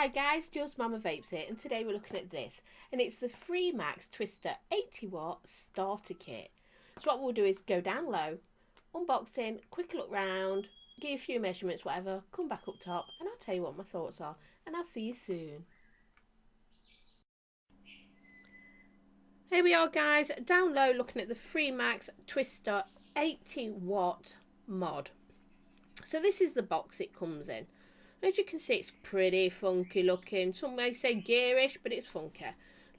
Hi guys, Jules Mama Vapes here, and today we're looking at this, and it's the Freemax Twister 80-watt starter kit. So what we'll do is go down low, unboxing, quick look round, give you a few measurements, whatever, come back up top, and I'll tell you what my thoughts are, and I'll see you soon. Here we are guys, down low looking at the Freemax Twister 80-watt mod. So this is the box it comes in. As you can see, it's pretty funky looking. Some may say gearish, but it's funky.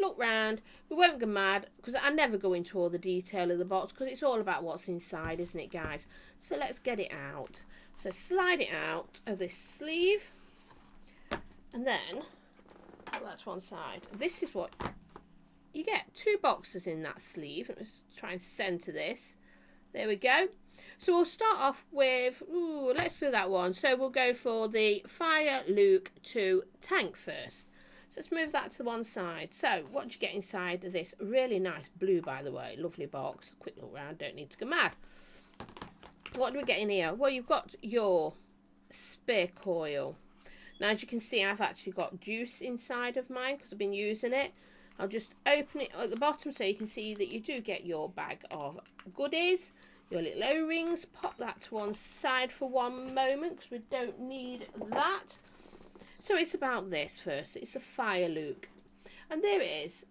Look round. We won't go mad because I never go into all the detail of the box because it's all about what's inside, isn't it, guys? So let's get it out. So slide it out of this sleeve, and then that's one side. This is what you get. Two boxes in that sleeve. Let's try and centre this. There we go. So we'll start off with, let's do that one. So we'll go for the Fire Luke 2 tank first. So let's move that to one side. So what do you get inside of this? Really nice blue, by the way. Lovely box. Quick look round, don't need to go mad. What do we get in here? Well, you've got your spear coil. Now, as you can see, I've actually got juice inside of mine because I've been using it. I'll just open it at the bottom so you can see that you do get your bag of goodies. Your little O-rings, pop that to one side for one moment because we don't need that. So it's about this first. It's the Fire Luke. And there it is.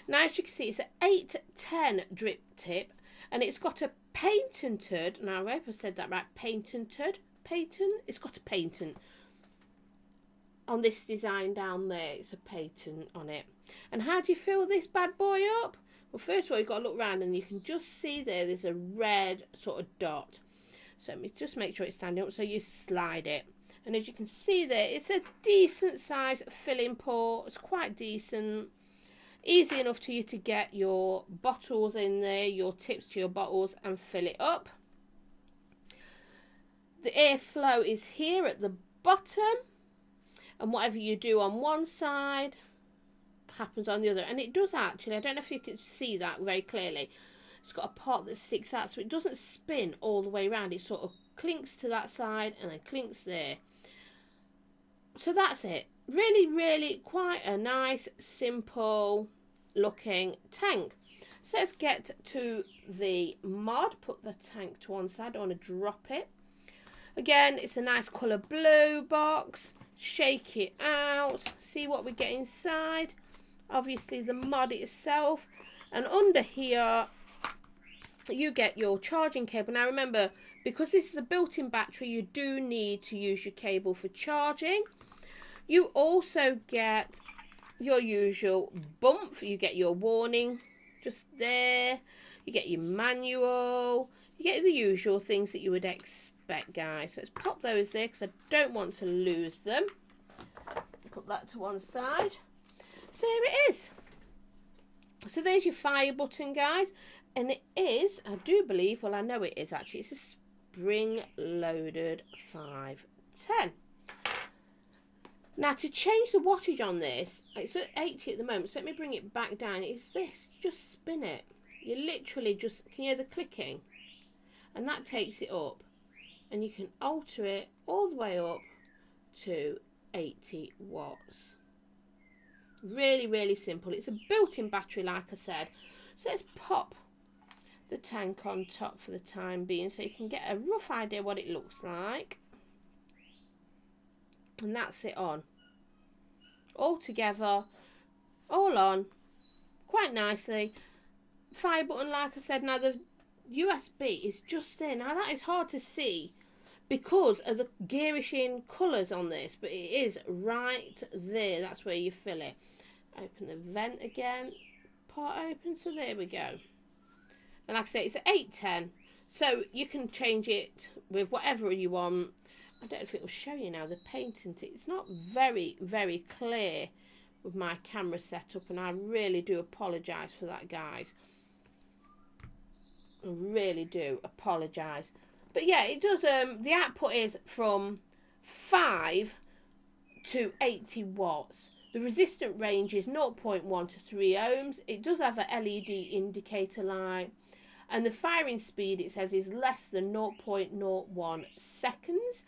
Now as you can see, it's an 810 drip tip. And it's got a patented, now I hope I said that right, patented? Patent? It's got a patent. On this design down there, it's a patent on it. And how do you fill this bad boy up? Well, first of all, you've got to look around and you can just see there's a red sort of dot. So let me just make sure it's standing up so you slide it. And as you can see there, it's a decent size filling port. It's quite decent. Easy enough to you to get your bottles in there, your tips to your bottles and fill it up. The airflow is here at the bottom. And whatever you do on one side happens on the other, and it does actually, I don't know if you can see that very clearly, it's got a part that sticks out so it doesn't spin all the way around. It sort of clinks to that side and then clinks there. So that's it. Really quite a nice simple looking tank. So let's get to the mod. Put the tank to one side. I don't want to drop it. Again, it's a nice colour blue box. Shake it out, see what we get inside. Obviously the mod itself, and under here you get your charging cable. Now remember, because this is a built-in battery, you do need to use your cable for charging. You also get your usual bump, you get your warning just there, you get your manual, you get the usual things that you would expect, guys. So let's pop those there because I don't want to lose them. Put that to one side. So here it is. So there's your fire button, guys, and it is, I do believe, well I know it is actually, it's a spring loaded 510. Now to change the wattage on this, it's at 80 at the moment, so let me bring it back down. It's this, you just spin it, you literally just, can you hear the clicking? And that takes it up, and you can alter it all the way up to 80 watts. Really simple. It's a built-in battery, like I said. So let's pop the tank on top for the time being so you can get a rough idea what it looks like. And that's it on. All together, all on, quite nicely. Fire button, like I said. Now the USB is just there. Now that is hard to see because of the garishing colours on this, but it is right there. That's where you fill it. Open the vent again, part open, so there we go. And like I say, it's at 810, so you can change it with whatever you want. I don't know if it will show you now, the patent. It's not very clear with my camera setup, and I really do apologise for that, guys. I really do apologise. But yeah, it does, the output is from 5 to 80 watts. The resistant range is 0.1 to 3 ohms. It does have a LED indicator light. And the firing speed, it says, is less than 0.01 seconds.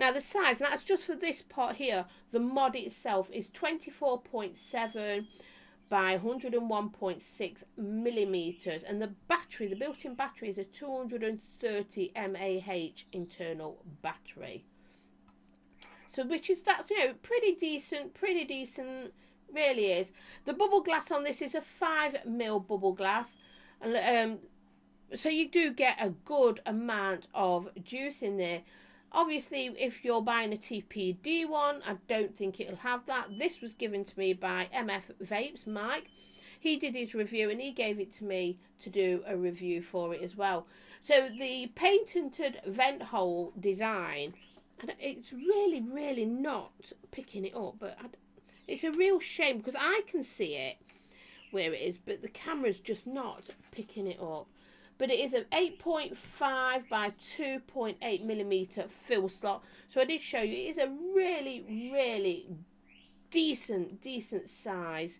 Now the size, and that's just for this pot here. The mod itself is 24.7 by 101.6 millimeters, and the battery, the built-in battery, is a 230 mAh internal battery. So that's, you know, pretty decent, really is. The bubble glass on this is a 5mm bubble glass, and so you do get a good amount of juice in there. Obviously, if you're buying a TPD one, I don't think it'll have that. This was given to me by MF Vapes, Mike. He did his review and he gave it to me to do a review for it as well. So the patented vent hole design, it's really not picking it up, but it's a real shame because I can see it where it is, but the camera's just not picking it up. But it is an 8.5 by 2.8 millimeter fill slot. So I did show you, it is a really decent size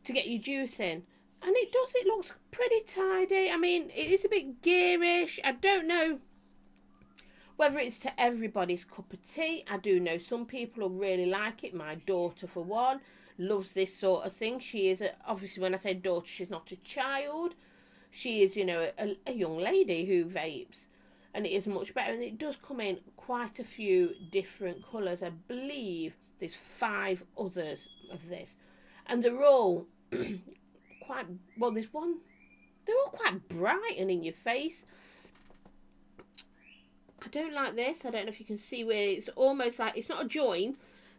to get your juice in. And it looks pretty tidy. I mean, it is a bit gearish. I don't know whether it's to everybody's cup of tea. I do know some people will really like it. My daughter, for one, loves this sort of thing. She is, obviously when I say daughter, she's not a child. She is, you know, a young lady who vapes, and it is much better. And it does come in quite a few different colours. I believe there's 5 others of this, and they're all quite, well, there's one, they're all quite bright and in your face. I don't like this. I don't know if you can see where it's almost like, it's not a join.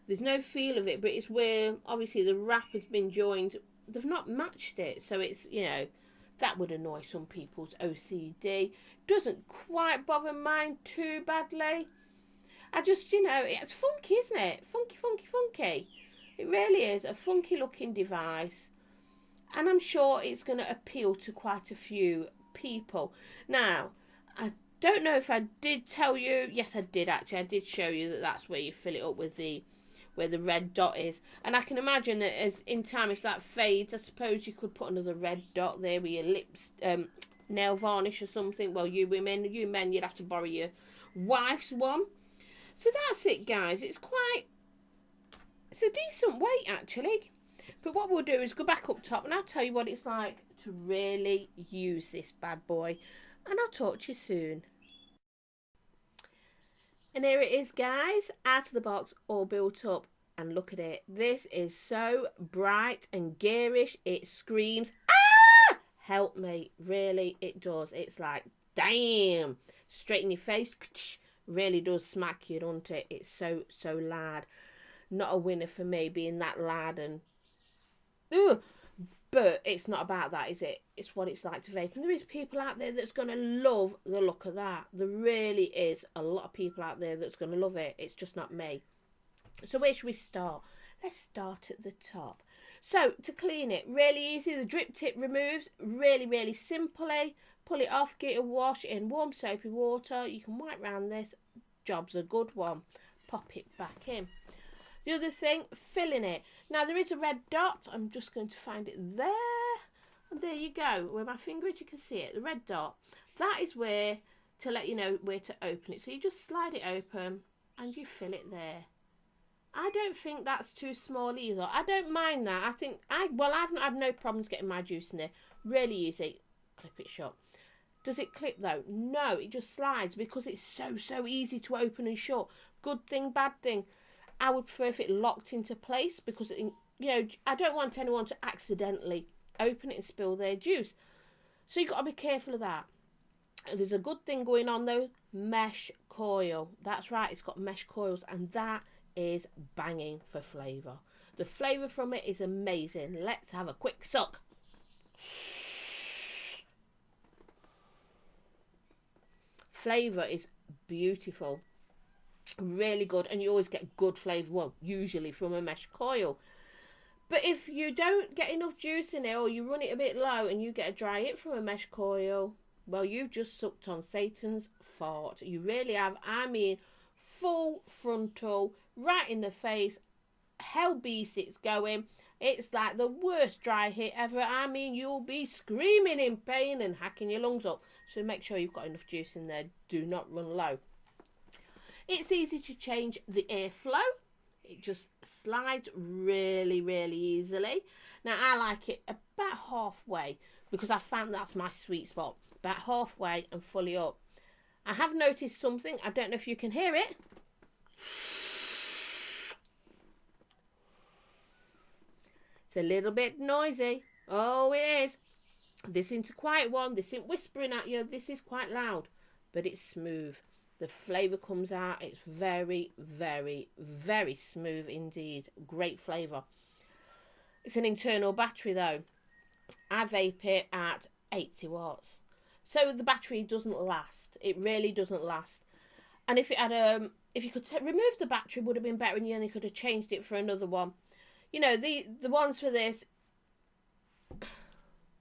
There's no feel of it, but it's where obviously the wrap has been joined. They've not matched it, so it's, you know, that would annoy some people's OCD. Doesn't quite bother mine too badly. I just, you know, it's funky, isn't it? Funky. It really is a funky looking device. And I'm sure it's going to appeal to quite a few people. Now, I don't know if I did tell you. Yes, I did actually. I did show you that that's where you fill it up with where the red dot is. And I can imagine that as in time, if that fades, I suppose you could put another red dot there with your lips, nail varnish or something. Well, you women, you men, you'd have to borrow your wife's one. So that's it, guys. It's a decent weight actually. But what we'll do is go back up top and I'll tell you what it's like to really use this bad boy. And I'll talk to you soon. And here it is, guys, out of the box, all built up. And look at it. This is so bright and garish. It screams, ah! Help me. Really, it does. It's like, damn. Straight in your face. Really does smack you, doesn't it? It's so loud. Not a winner for me, being that loud and... Ugh. But it's not about that, is it? It's what it's like to vape. And there is people out there that's going to love the look of that. There really is a lot of people out there that's going to love it. It's just not me. So where should we start? Let's start at the top. So to clean it, really easy. The drip tip removes really simply. Pull it off, get a wash in warm soapy water. You can wipe round this. Job's a good one. Pop it back in. The other thing, filling it. Now there is a red dot. I'm just going to find it there. And there you go. Where my finger is, you can see it. The red dot. That is where, to let you know where to open it. So you just slide it open and you fill it there. I don't think that's too small either. I don't mind that. I think, I've not had no problems getting my juice in there. Really easy. Clip it shut. Does it clip though? No, it just slides because it's so easy to open and shut. Good thing, bad thing. I would prefer if it locked into place because, you know, I don't want anyone to accidentally open it and spill their juice. So you've got to be careful of that. There's a good thing going on though, mesh coil. That's right, it's got mesh coils and that is banging for flavour. The flavour from it is amazing. Let's have a quick suck. Flavour is beautiful. Really good, and you always get good flavour, well, usually from a mesh coil. But if you don't get enough juice in it, or you run it a bit low and you get a dry hit from a mesh coil, well, you've just sucked on Satan's fart. You really have. I mean, full frontal, right in the face, hell beast it's going. It's like the worst dry hit ever. I mean, you'll be screaming in pain and hacking your lungs up. So make sure you've got enough juice in there. Do not run low. It's easy to change the airflow. It just slides really, really easily. Now, I like it about halfway because I found that's my sweet spot. About halfway and fully up. I have noticed something. I don't know if you can hear it. It's a little bit noisy. Oh, it is. This isn't a quiet one. This isn't whispering at you. This is quite loud. But it's smooth. The flavour comes out. It's very, very, very smooth indeed. Great flavour. It's an internal battery though. I vape it at 80 watts. So the battery doesn't last. It really doesn't last. And if it had if you could remove the battery, would have been better, and then you could have changed it for another one. You know, the ones for this.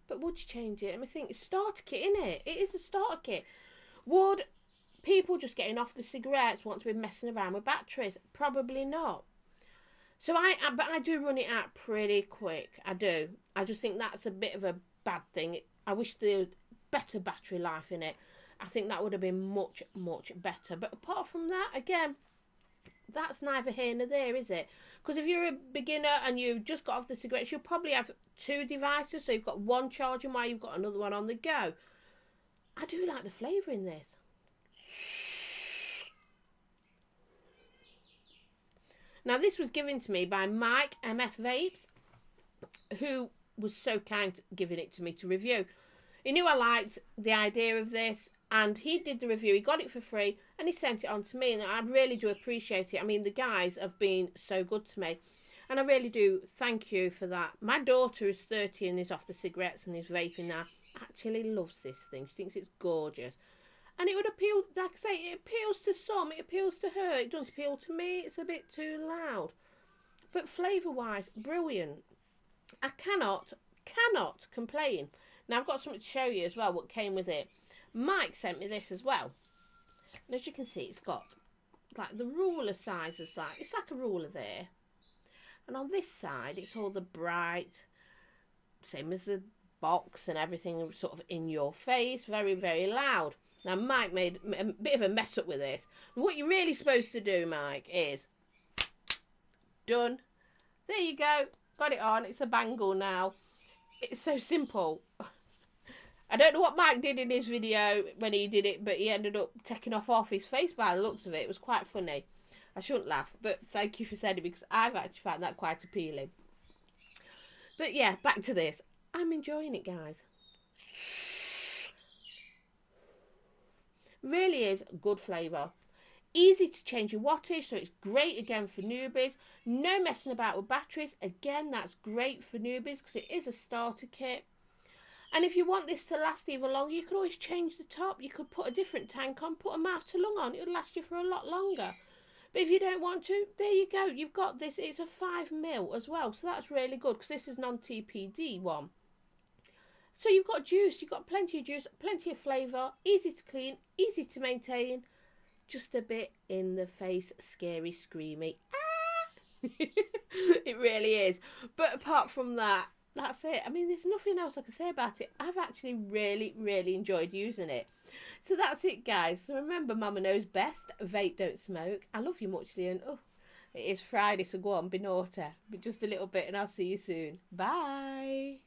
But would you change it? I mean, think, starter kit, innit? It is a starter kit. Would people just getting off the cigarettes want to be messing around with batteries? Probably not. So but I do run it out pretty quick. I do. I just think that's a bit of a bad thing. I wish there was better battery life in it. I think that would have been much, much better. But apart from that, again, that's neither here nor there, is it? Because if you're a beginner and you've just got off the cigarettes, you'll probably have 2 devices. So you've got one charging while you've got another one on the go. I do like the flavour in this. Now, this was given to me by Mike MF Vapes, who was so kind giving it to me to review. He knew I liked the idea of this, and he did the review. He got it for free, and he sent it on to me, and I really do appreciate it. I mean, the guys have been so good to me, and I really do thank you for that. My daughter is 30 and is off the cigarettes and is vaping now. Actually loves this thing. She thinks it's gorgeous. And it would appeal, like I say, it appeals to some, it appeals to her. It doesn't appeal to me, it's a bit too loud. But flavour-wise, brilliant. I cannot complain. Now, I've got something to show you as well, what came with it. Mike sent me this as well. And as you can see, it's got, like, the ruler sizes, like, it's like a ruler there. And on this side, it's all the bright, same as the box and everything, sort of in your face, very, very loud. Now, Mike made a bit of a mess up with this. What you're really supposed to do, Mike, is done. There you go. Got it on. It's a bangle now. It's so simple. I don't know what Mike did in his video when he did it, but he ended up taking off his face by the looks of it. It was quite funny. I shouldn't laugh, but thank you for sending it because I've actually found that quite appealing. But yeah, back to this. I'm enjoying it, guys. Really is good flavour. Easy to change your wattage, so it's great again for newbies. No messing about with batteries. Again, that's great for newbies because it is a starter kit. And if you want this to last even longer, you could always change the top. You could put a different tank on, put a mouth to lung on. It would last you for a lot longer. But if you don't want to, there you go. You've got this. It's a 5ml as well, so that's really good because this is non-TPD one. So you've got juice, you've got plenty of juice, plenty of flavour, easy to clean, easy to maintain, just a bit in the face, scary, screamy. Ah! It really is. But apart from that, that's it. I mean, there's nothing else I can say about it. I've actually really, really enjoyed using it. So that's it, guys. So remember, Mama knows best. Vape, don't smoke. I love you much, Leon. Oh, it is Friday, so go on, be naughty. But just a little bit, and I'll see you soon. Bye.